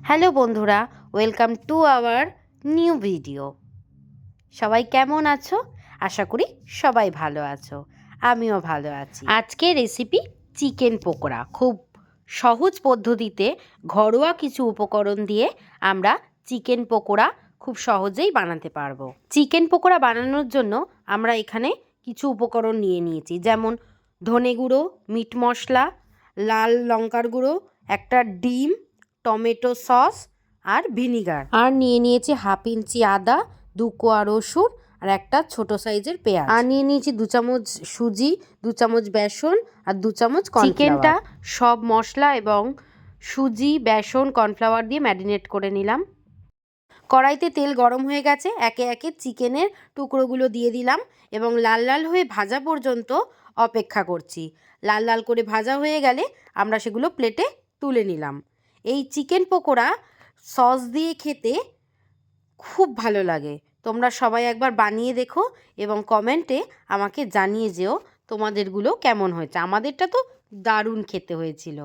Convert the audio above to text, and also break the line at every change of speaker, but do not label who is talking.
Hello বন্ধুরা, welcome to our new video. সবাই কেমন আছো? আশা করি সবাই ভালো আছো, আমিও ভালো আছি। আজকে রেসিপি চিকেন পকোড়া। খুব সহজ পদ্ধতিতে ঘরোয়া কিছু উপকরণ দিয়ে আমরা চিকেন পকোড়া খুব সহজেই বানাতে পারবো। চিকেন পকোড়া বানানোর জন্য আমরা এখানে কিছু উপকরণ নিয়ে নিয়েছি, যেমন ধনে গুঁড়ো, মিট মশলা, লাল লঙ্কার গুঁড়ো, একটা ডিম, টমেটো সস আর ভিনিগার। আর নিয়ে নিয়েছি 1/2 ইঞ্চি আদা, 2 কোয়া রসুন আর একটা ছোট সাইজের পেঁয়াজ। আর নিয়ে নিয়েছি 2 চামচ সুজি, 2 চামচ বেসন আর 2 চামচ কর্নফ্লাওয়ার। চিকেনটা সব মশলা এবং সুজি, বেসন, কর্নফ্লাওয়ার দিয়ে ম্যারিনেট করে নিলাম। কড়াইতে তেল গরম হয়ে গেছে, একে একে চিকেনের টুকরোগুলো দিয়ে দিলাম এবং লাল লাল হয়ে ভাজা পর্যন্ত অপেক্ষা করছি। লাল লাল করে ভাজা হয়ে গেলে আমরা সেগুলো প্লেটে তুলে নিলাম। এই চিকেন পকোড়া সস দিয়ে খেতে খুব ভালো লাগে। তোমরা সবাই একবার বানিয়ে দেখো এবং কমেন্টে আমাকে জানিয়ে যেও তোমাদেরগুলো কেমন হয়েছে। আমাদেরটা তো দারুণ খেতে হয়েছিল।